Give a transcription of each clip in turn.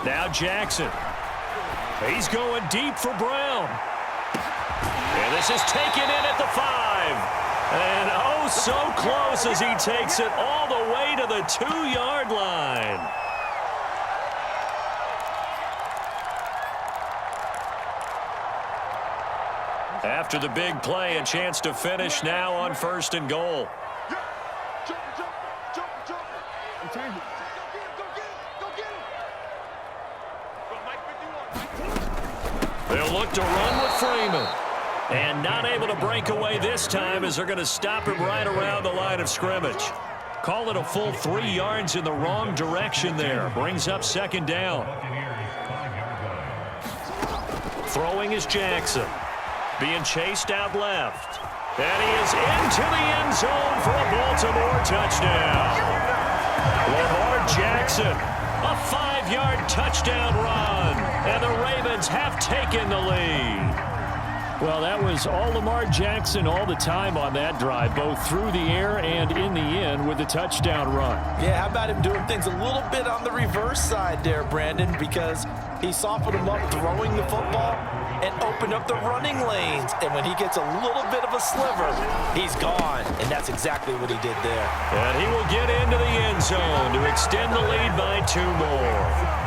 Now Jackson. He's going deep for Brown. And this is taken in at the 5. And oh, so close as he takes it all the way to the 2-yard line. After the big play, a chance to finish now on 1st and goal. They'll look to run with Freeman. And not able to break away this time as they're going to stop him right around the line of scrimmage. Call it a full 3 yards in the wrong direction there. Brings up 2nd down. Throwing is Jackson. Being chased out left. And he is into the end zone for a Baltimore touchdown. Lamar Jackson, a 5-yard touchdown run. And the Ravens have taken the lead. Well, that was all Lamar Jackson all the time on that drive, both through the air and in the end with the touchdown run. Yeah, how about him doing things a little bit on the reverse side there, Brandon, because he softened him up throwing the football and opened up the running lanes. And when he gets a little bit of a sliver, he's gone. And that's exactly what he did there. And he will get into the end zone to extend the lead by 2 more.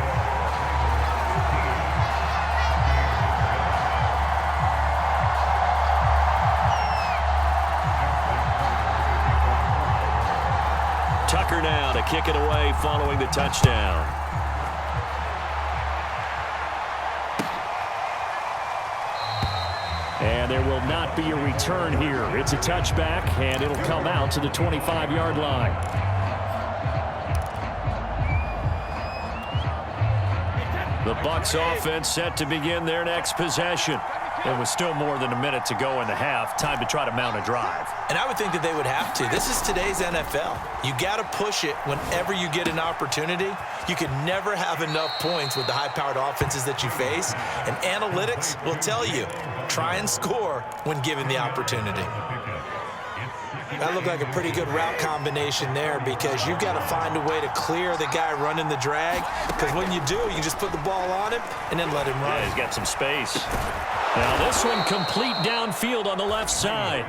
Tucker now to kick it away following the touchdown. And there will not be a return here. It's a touchback, and it'll come out to the 25-yard line. The Bucs offense set to begin their next possession. And with still more than a minute to go in the half, time to try to mount a drive. And I would think that they would have to. This is today's NFL. You got to push it whenever you get an opportunity. You can never have enough points with the high-powered offenses that you face. And analytics will tell you, try and score when given the opportunity. That looked like a pretty good route combination there because you've got to find a way to clear the guy running the drag. Because when you do, you just put the ball on him and then let him run. Yeah, he's got some space. Now this one complete downfield on the left side.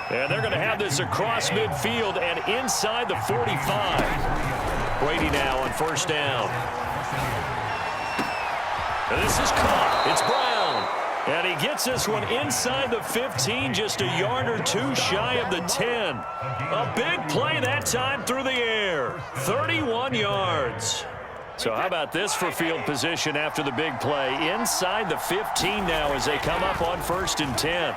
And they're going to have this across midfield and inside the 45. Brady now on 1st down. And this is caught. It's Brown. And he gets this one inside the 15, just a yard or 2 shy of the 10. A big play that time through the air. 31 yards. So how about this for field position after the big play? Inside the 15 now as they come up on 1st and 10.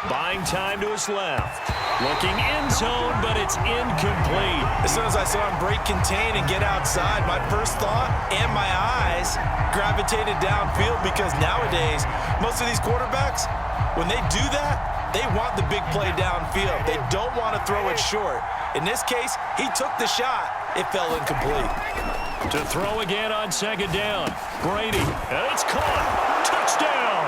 Buying time to his left. Looking end zone, but it's incomplete. As soon as I saw him break contain and get outside, my first thought and my eyes gravitated downfield because nowadays, most of these quarterbacks, when they do that, they want the big play downfield. They don't want to throw it short. In this case, he took the shot. It fell incomplete. To throw again on 2nd down. Brady, and it's caught. Touchdown!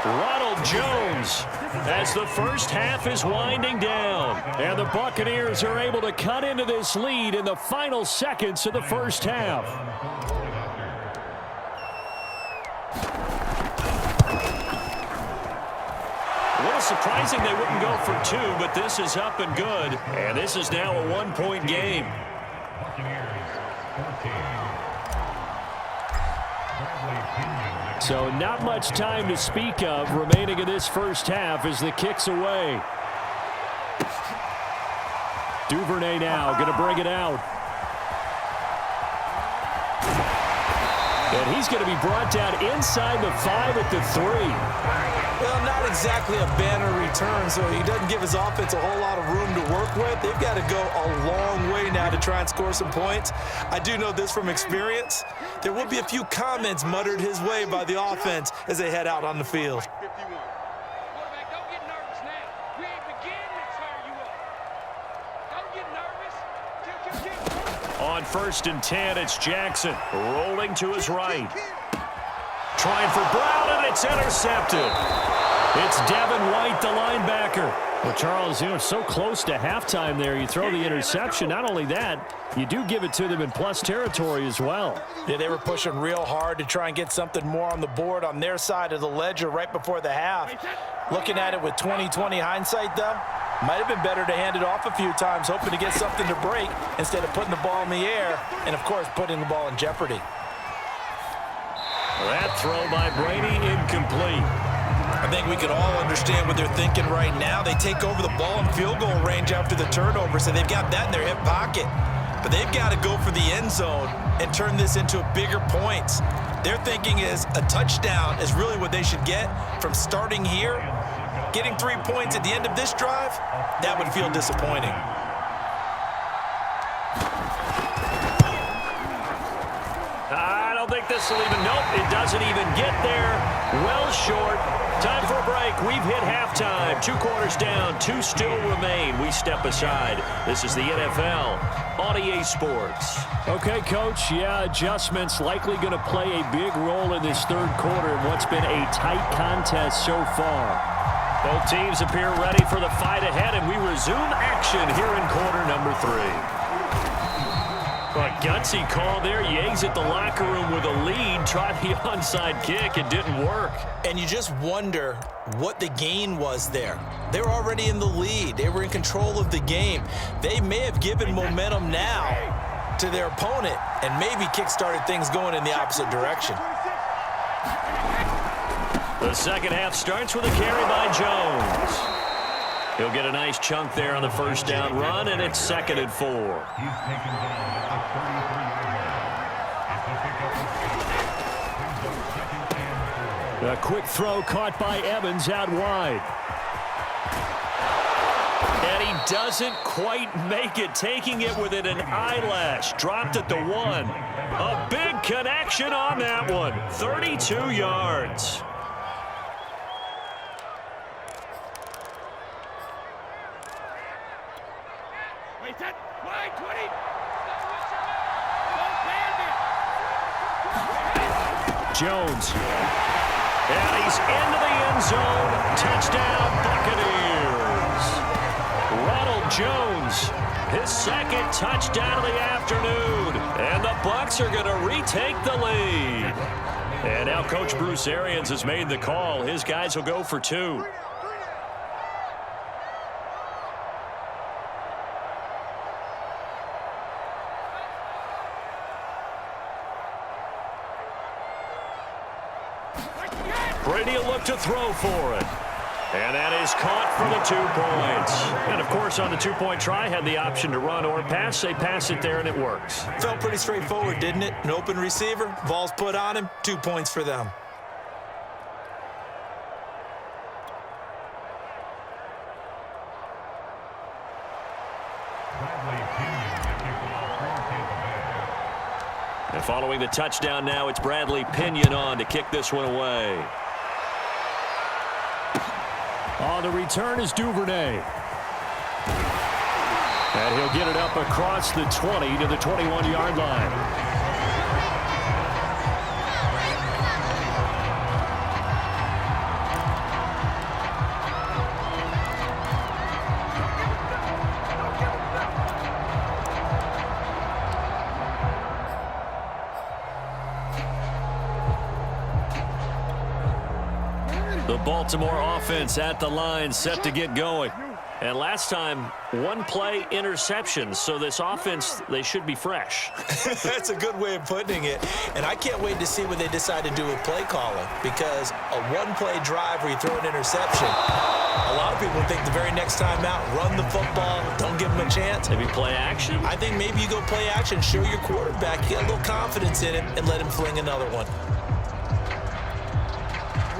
Ronald Jones as the first half is winding down. And the Buccaneers are able to cut into this lead in the final seconds of the first half. A little surprising they wouldn't go for 2, but this is up and good. And this is now a 1-point game. So not much time to speak of remaining in this first half as the kick's away. Duvernay now going to bring it out. And he's going to be brought down inside the 5 at the 3. Well, not exactly a banner return, so he doesn't give his offense a whole lot of room to work with. They've got to go a long way now to try and score some points. I do know this from experience. There will be a few comments muttered his way by the offense as they head out on the field. On 1st and 10, it's Jackson rolling to his right. Trying for Brown, and it's intercepted. It's Devin White, the linebacker. Well, Charles, so close to halftime there. You throw the interception. Not only that, you do give it to them in plus territory as well. Yeah, they were pushing real hard to try and get something more on the board on their side of the ledger right before the half. Looking at it with 20/20 hindsight, though, might have been better to hand it off a few times, hoping to get something to break instead of putting the ball in the air and, of course, putting the ball in jeopardy. That throw by Brady incomplete. I think we can all understand what they're thinking right now. They take over the ball in field goal range after the turnover, so they've got that in their hip pocket. But they've got to go for the end zone and turn this into bigger points. Their thinking is a touchdown is really what they should get from starting here. Getting 3 points at the end of this drive, that would feel disappointing. I don't think this will even, nope, it doesn't even get there. Well short. Time for a break. We've hit halftime. 2 quarters down, 2 still remain. We step aside. This is the NFL on EA Sports. Okay, Coach, adjustments likely going to play a big role in this third quarter in what's been a tight contest so far. Both teams appear ready for the fight ahead, and we resume action here in quarter number 3. A gutsy call there. You exit the locker room with a lead. Tried the onside kick. It didn't work. And you just wonder what the gain was there. They were already in the lead. They were in control of the game. They may have given momentum now to their opponent and maybe kick-started things going in the opposite direction. The second half starts with a carry by Jones. He'll get a nice chunk there on the first down run, and it's 2nd and 4. A quick throw caught by Evans out wide. And he doesn't quite make it, taking it within an eyelash. Dropped at the 1. A big connection on that one. 32 yards. Jones. And he's into the end zone. Touchdown, Buccaneers. Ronald Jones, his 2nd touchdown of the afternoon. And the Bucs are going to retake the lead. And now Coach Bruce Arians has made the call. His guys will go for 2. Brady will look to throw for it. And that is caught for the 2 points. And, of course, on the 2-point try, had the option to run or pass. They pass it there, and it works. Felt pretty straightforward, didn't it? An open receiver, ball's put on him, 2 points for them. And following the touchdown now, it's Bradley Pinion on to kick this one away. On the return is Duvernay. And he'll get it up across the 20 to the 21-yard line. The Baltimore offense at the line, set to get going. And last time, 1 play interception. So this offense, they should be fresh. That's a good way of putting it. And I can't wait to see what they decide to do with play calling, because a 1-play drive where you throw an interception, a lot of people think the very next time out, run the football, don't give them a chance. Maybe play action? I think maybe you go play action, show your quarterback, get a little confidence in him, and let him fling another one.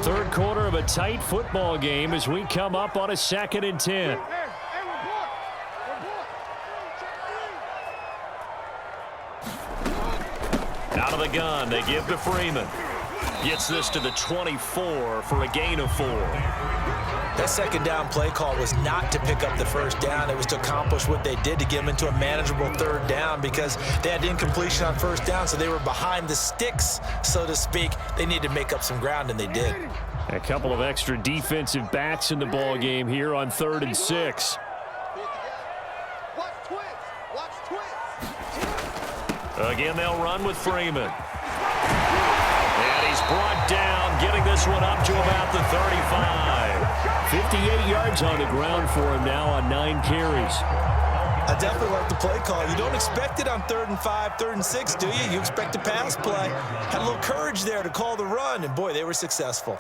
Third quarter of a tight football game as we come up on a 2nd and 10. Out of the gun, they give to Freeman. Gets this to the 24 for a gain of 4. That 2nd down play call was not to pick up the first down. It was to accomplish what they did to get them into a manageable 3rd down, because they had incompletion on 1st down, so they were behind the sticks, so to speak. They needed to make up some ground, and they did. A couple of extra defensive backs in the ball game here on 3rd and 6. Again, they'll run with Freeman. And he's brought down, getting this one up to about the 35. 58 yards on the ground for him now on 9 carries. I definitely like the play call. You don't expect it on 3rd and 5, 3rd and 6, do you? You expect a pass play. Had a little courage there to call the run, and boy, they were successful.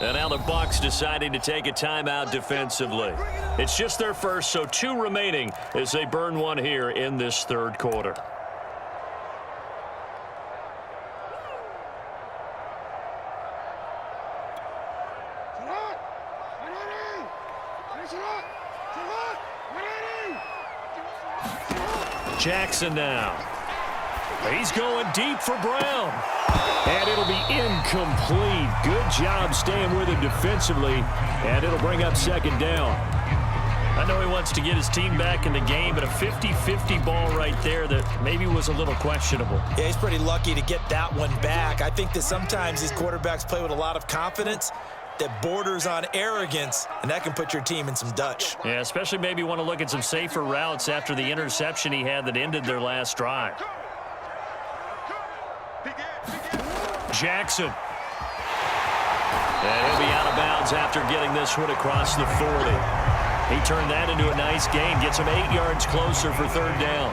And now the Bucs deciding to take a timeout defensively. It's just their first, so 2 remaining as they burn one here in this 3rd quarter. Jackson now. He's going deep for Brown. And it'll be incomplete. Good job staying with him defensively. And it'll bring up 2nd down. I know he wants to get his team back in the game, but a 50-50 ball right there that maybe was a little questionable. Yeah, he's pretty lucky to get that one back. I think that sometimes these quarterbacks play with a lot of confidence that borders on arrogance, and that can put your team in some Dutch. Yeah, especially maybe want to look at some safer routes after the interception he had that ended their last drive. Jackson. And he'll be out of bounds after getting this one across the 40. He turned that into a nice gain, gets him 8 yards closer for 3rd down.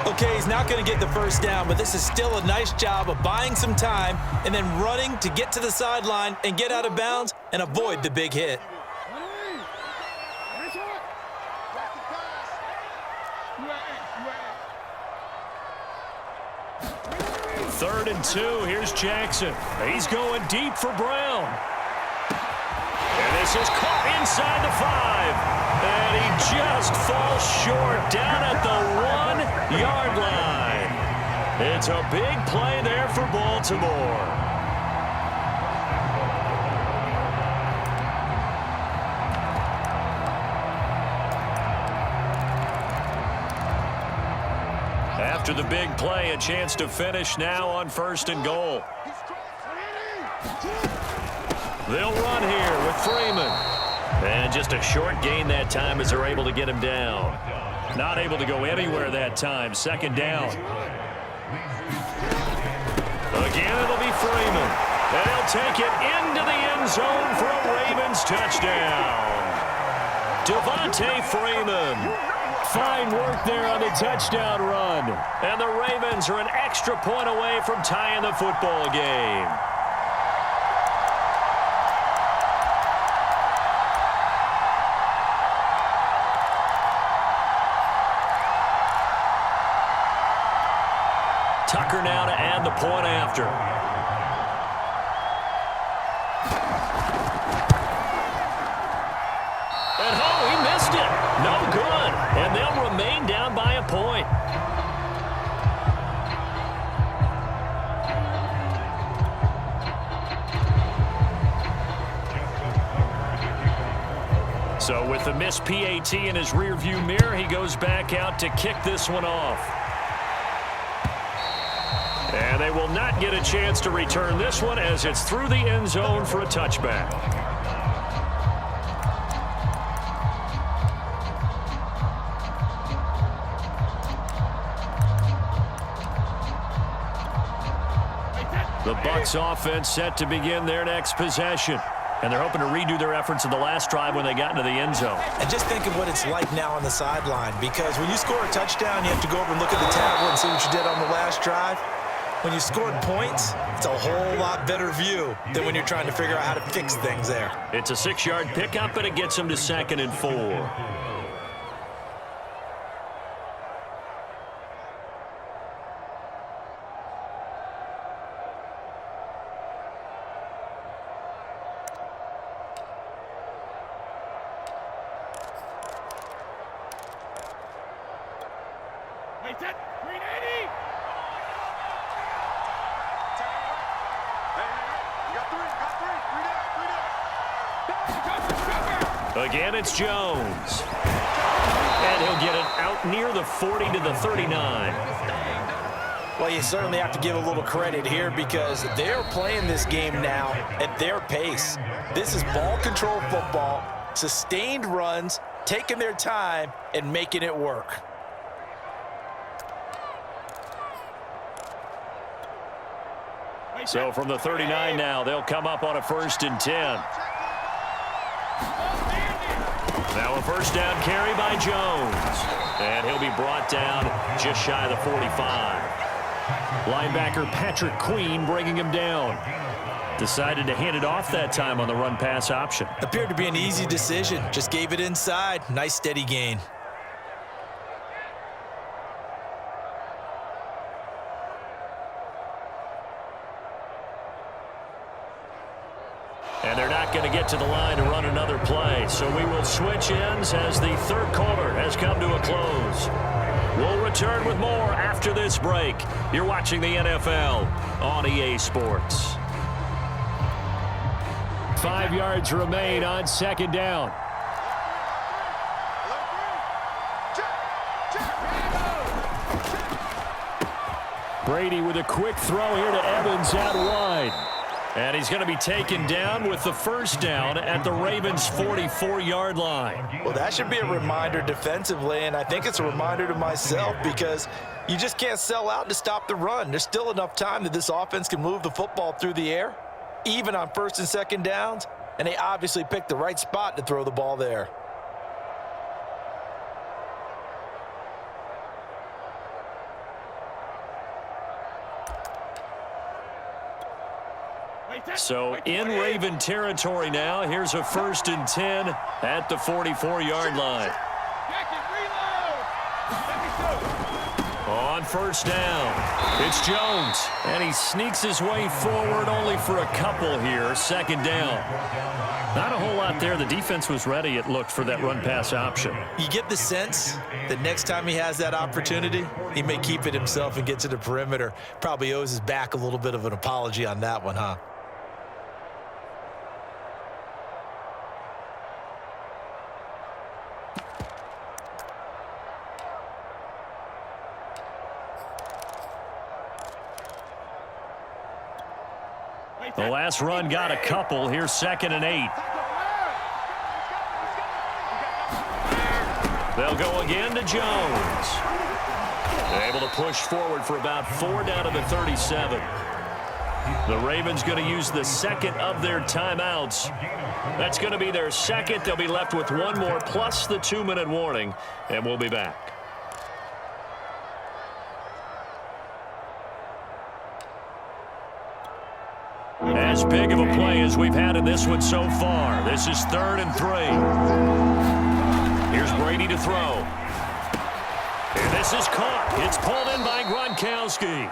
Okay, he's not going to get the 1st down, but this is still a nice job of buying some time and then running to get to the sideline and get out of bounds and avoid the big hit. Third and 2. Here's Jackson. He's going deep for Brown. And this is caught inside the 5. And he just falls short down at the 1-yard line. It's a big play there for Baltimore. After the big play, a chance to finish now on 1st and goal. They'll run here with Freeman. And just a short gain that time as they're able to get him down. Not able to go anywhere that time. 2nd down. Again, it'll be Freeman. And he'll take it into the end zone for a Ravens touchdown. Devontae Freeman. Fine work there on the touchdown run. And the Ravens are an extra point away from tying the football game. Tucker now to add the point after. And oh, he missed it. No good. And they'll remain down by a point. So with the missed PAT in his rearview mirror, he goes back out to kick this one off. And they will not get a chance to return this one as it's through the end zone for a touchback. The Bucs offense set to begin their next possession. And they're hoping to redo their efforts in the last drive when they got into the end zone. And just think of what it's like now on the sideline, because when you score a touchdown, you have to go over and look at the tablet and see what you did on the last drive. When you scored points, it's a whole lot better view than when you're trying to figure out how to fix things there. It's a 6-yard pickup, and it gets them to 2nd and 4. Again, it's Jones. And he'll get it out near the 40 to the 39. Well, you certainly have to give a little credit here because they're playing this game now at their pace. This is ball control football, sustained runs, taking their time, and making it work. So from the 39 now, they'll come up on a 1st and 10. Now a first down carry by Jones. And he'll be brought down just shy of the 45. Linebacker Patrick Queen bringing him down. Decided to hand it off that time on the run-pass option. Appeared to be an easy decision. Just gave it inside. Nice steady gain. And they're not going to get to the line to run another play. So we will switch ends as the third quarter has come to a close. We'll return with more after this break. You're watching the NFL on EA Sports. 5 yards remain on 2nd down. Brady with a quick throw here to Evans out wide. And he's going to be taken down with the first down at the Ravens' 44-yard line. Well, that should be a reminder defensively, and I think it's a reminder to myself because you just can't sell out to stop the run. There's still enough time that this offense can move the football through the air, even on 1st and 2nd downs, and they obviously picked the right spot to throw the ball there. So in Raven territory now, here's a 1st and 10 at the 44-yard line. On 1st down, it's Jones, and he sneaks his way forward only for a couple here. 2nd down. Not a whole lot there. The defense was ready, it looked, for that run-pass option. You get the sense that next time he has that opportunity, he may keep it himself and get to the perimeter. Probably owes his back a little bit of an apology on that one, huh? The last run got a couple. Here's 2nd and 8. They'll go again to Jones. They're able to push forward for about 4 down to the 37. The Ravens going to use the 2nd of their timeouts. That's going to be their 2nd. They'll be left with 1 more plus the 2-minute warning, and we'll be back. As big of a play as we've had in this one so far. This is 3rd and 3. Here's Brady to throw. And this is caught. It's pulled in by Gronkowski.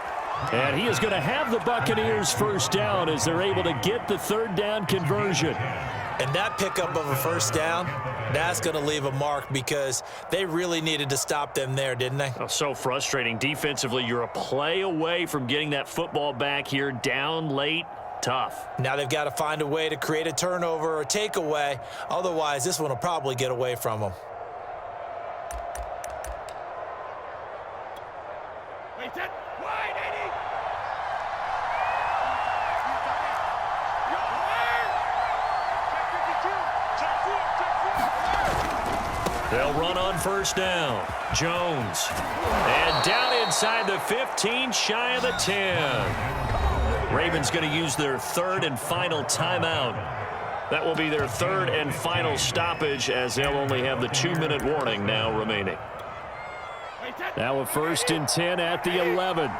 And he is going to have the Buccaneers first down as they're able to get the 3rd down conversion. And that pickup of a first down, that's going to leave a mark because they really needed to stop them there, didn't they? Oh, so frustrating. Defensively, you're a play away from getting that football back here down late. Tough. Now they've got to find a way to create a turnover or a takeaway. Otherwise, this one will probably get away from them. They'll run on first down. Jones. And down inside the 15, shy of the 10. Ravens going to use their 3rd and final timeout. That will be their 3rd and final stoppage as they'll only have the 2-minute warning now remaining. Now a 1st and 10 at the 11.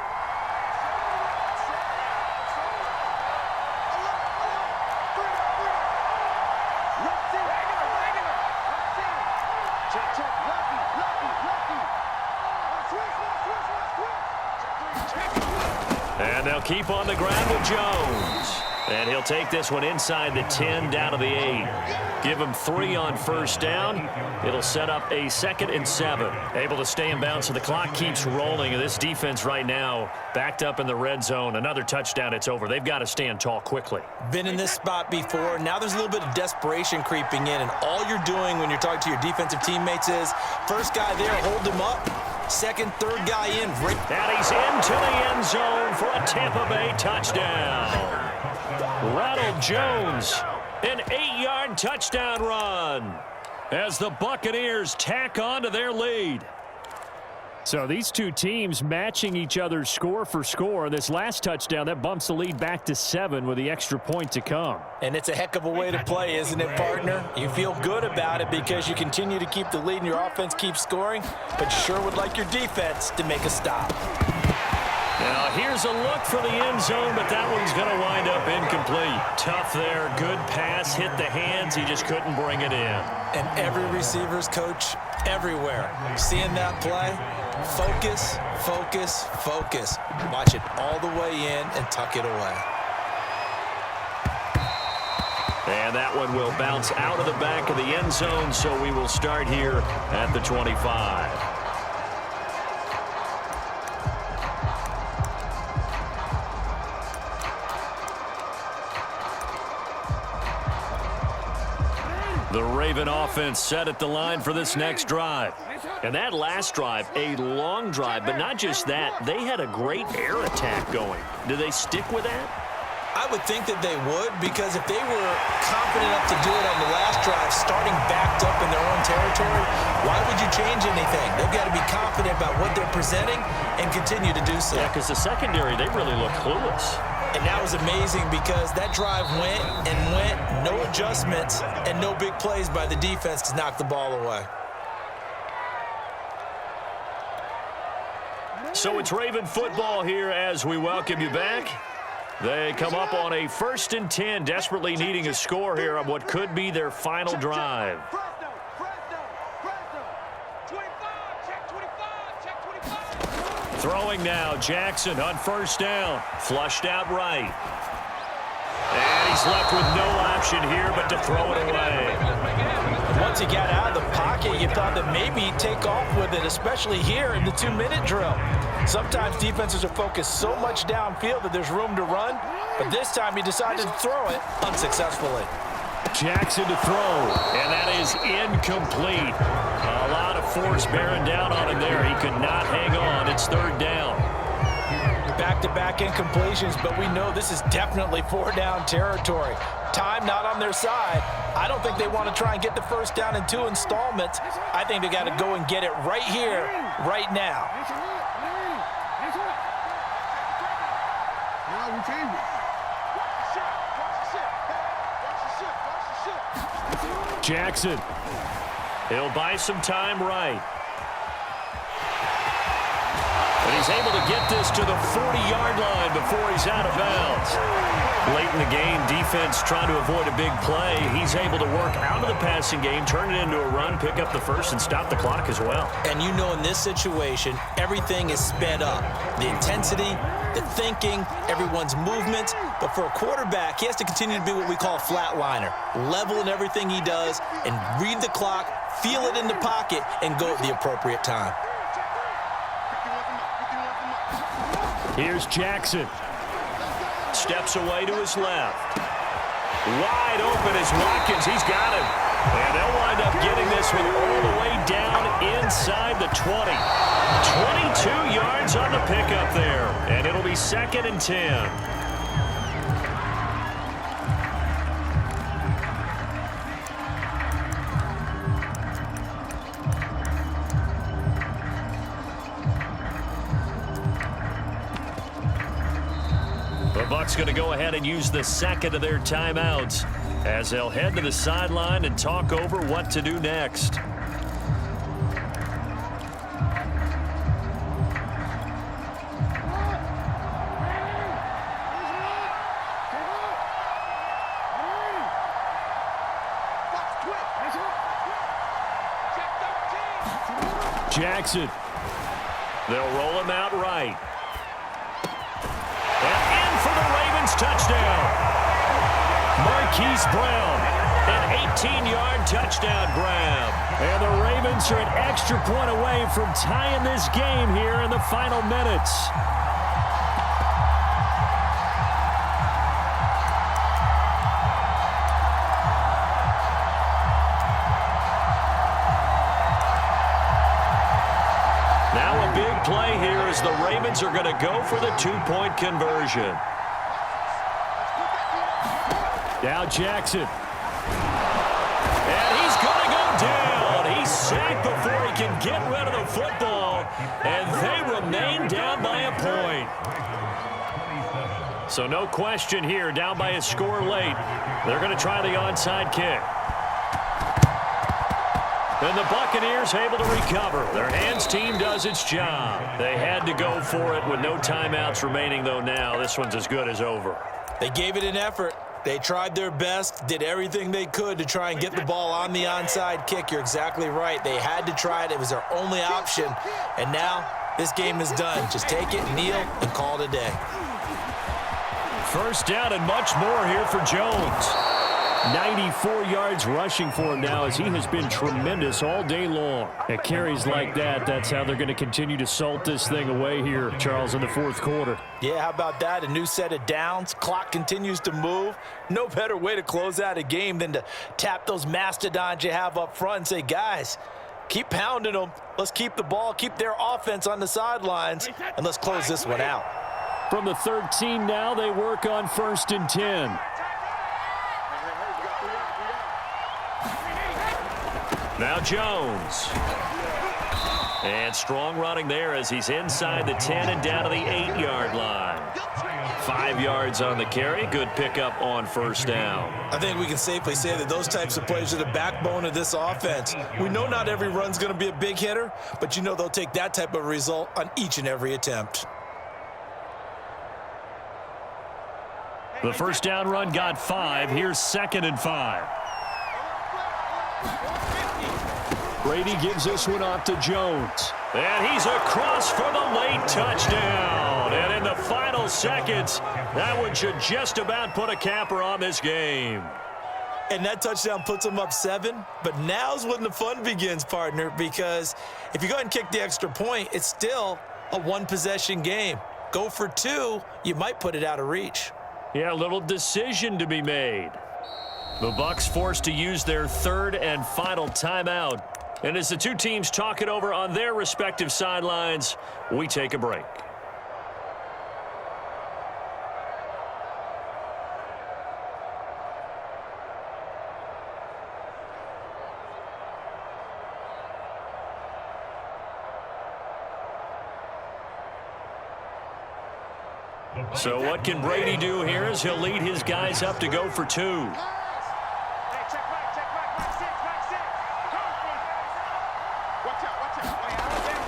And they'll keep on the ground with Jones. And he'll take this one inside the 10 down to the 8. Give him 3 on first down. It'll set up a 2nd and 7. Able to stay in bounds, so the clock keeps rolling. And this defense right now backed up in the red zone. Another touchdown, it's over. They've got to stand tall quickly. Been in this spot before. Now there's a little bit of desperation creeping in. And all you're doing when you're talking to your defensive teammates is first guy there, hold him up. Second, third guy in. And he's into the end zone for a Tampa Bay touchdown. Ronald Jones, an 8-yard touchdown run as the Buccaneers tack on to their lead. So these two teams matching each other's score for score. This last touchdown, that bumps the lead back to 7 with the extra point to come. And it's a heck of a way to play, isn't it, partner? You feel good about it because you continue to keep the lead and your offense keeps scoring, but you sure would like your defense to make a stop. Now here's a look for the end zone, but that one's going to wind up incomplete. Tough there, good pass, hit the hands, he just couldn't bring it in. And every receiver's coach everywhere, seeing that play, focus, focus, focus. Watch it all the way in and tuck it away. And that one will bounce out of the back of the end zone, so we will start here at the 25. The Raven offense set at the line for this next drive. And that last drive, a long drive, but not just that. They had a great air attack going. Do they stick with that? I would think that they would, because if they were confident enough to do it on the last drive, starting backed up in their own territory, why would you change anything? They've got to be confident about what they're presenting and continue to do so. Yeah, because the secondary, they really look clueless. And that was amazing because that drive went and went, no adjustments, and no big plays by the defense to knock the ball away. So it's Raven football here as we welcome you back. They come up on a 1st and 10, desperately needing a score here on what could be their final drive. Throwing now, Jackson on first down, flushed out right. And he's left with no option here but to throw it away. Once he got out of the pocket, you thought that maybe he'd take off with it, especially here in the 2-minute drill. Sometimes defenses are focused so much downfield that there's room to run, but this time he decided to throw it unsuccessfully. Jackson to throw, and that is incomplete. A lot of force bearing down on him there. He could not hang on. It's 3rd down. Back-to-back incompletions, but we know this is definitely 4-down territory. Time not on their side. I don't think they want to try and get the first down in 2 installments. I think they got to go and get it right here, right now. Jackson. He'll buy some time right. But he's able to get this to the 40-yard line before he's out of bounds. Late in the game, defense trying to avoid a big play. He's able to work out of the passing game, turn it into a run, pick up the first, and stop the clock as well. And you know in this situation, everything is sped up. The intensity, the thinking, everyone's movements. But for a quarterback, he has to continue to be what we call a flatliner. Level in everything he does and read the clock, feel it in the pocket, and go at the appropriate time. Here's Jackson. Steps away to his left. Wide open is Watkins. He's got him. And they'll wind up getting this one all the way down inside the 20. 22 yards on the pickup there. And it'll be 2nd and 10. The Bucs going to go ahead and use the 2nd of their timeouts as they'll head to the sideline and talk over what to do next. Jackson. They'll roll him out right. And in for the Ravens touchdown. Marquise Brown, an 18-yard touchdown grab. And the Ravens are an extra point away from tying this game here in the final minutes. Now a big play here as the Ravens are going to go for the two-point conversion. Now Jackson. And he's going to go down. He's sacked before he can get rid of the football. And they remain down by a point. So no question here, down by a score late. They're going to try the onside kick. And the Buccaneers able to recover. Their hands team does its job. They had to go for it with no timeouts remaining, though now this one's as good as over. They gave it an effort. They tried their best, did everything they could to try and get the ball on the onside kick. You're exactly right. They had to try it. It was their only option. And now this game is done. Just take it, kneel, and call it a day. First down and much more here for Jones. 94 yards rushing for him now as he has been tremendous all day long. At carries like that, that's how they're going to continue to salt this thing away here, Charles, in the fourth quarter. Yeah, how about that? A new set of downs. Clock continues to move. No better way to close out a game than to tap those mastodons you have up front and say, guys, keep pounding them. Let's keep the ball, keep their offense on the sidelines, and let's close this one out. From the 13 now, they work on 1st and 10. Now Jones. And strong running there as he's inside the 10 and down to the 8-yard line. 5 yards on the carry. Good pickup on first down. I think we can safely say that those types of plays are the backbone of this offense. We know not every run's going to be a big hitter, but you know they'll take that type of result on each and every attempt. The first down run got 5. Here's 2nd and 5. Brady gives this one off to Jones. And he's across for the late touchdown. And in the final seconds, that one should just about put a capper on this game. And that touchdown puts them up 7. But now's when the fun begins, partner, because if you go ahead and kick the extra point, it's still a one-possession game. Go for 2, you might put it out of reach. Yeah, a little decision to be made. The Bucs forced to use their 3rd and final timeout. And as the two teams talk it over on their respective sidelines, we take a break. So what can Brady do here as he'll lead his guys up to go for 2.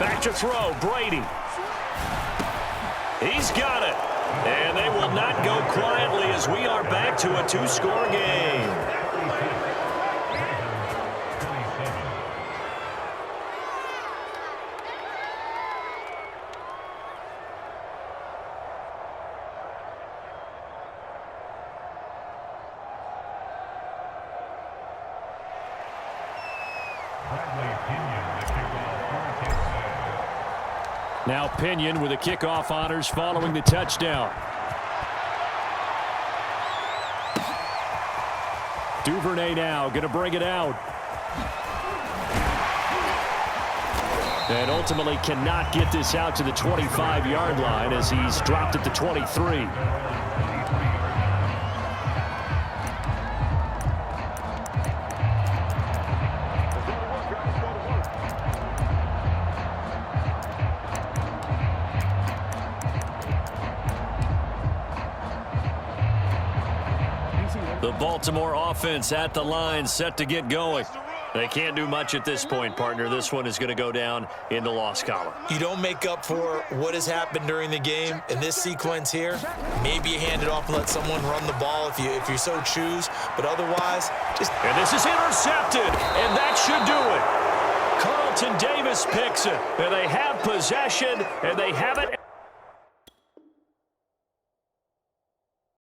Back to throw, Brady. He's got it. And they will not go quietly as we are back to a 2-score game. Now Pinion with the kickoff honors following the touchdown. Duvernay now going to bring it out. And ultimately cannot get this out to the 25-yard line as he's dropped at the 23. The Baltimore offense at the line, set to get going. They can't do much at this point, partner. This one is going to go down in the loss column. You don't make up for what has happened during the game in this sequence here. Maybe you hand it off and let someone run the ball if you so choose. But otherwise, just... And this is intercepted, and that should do it. Carlton Davis picks it, and they have possession, and they have it.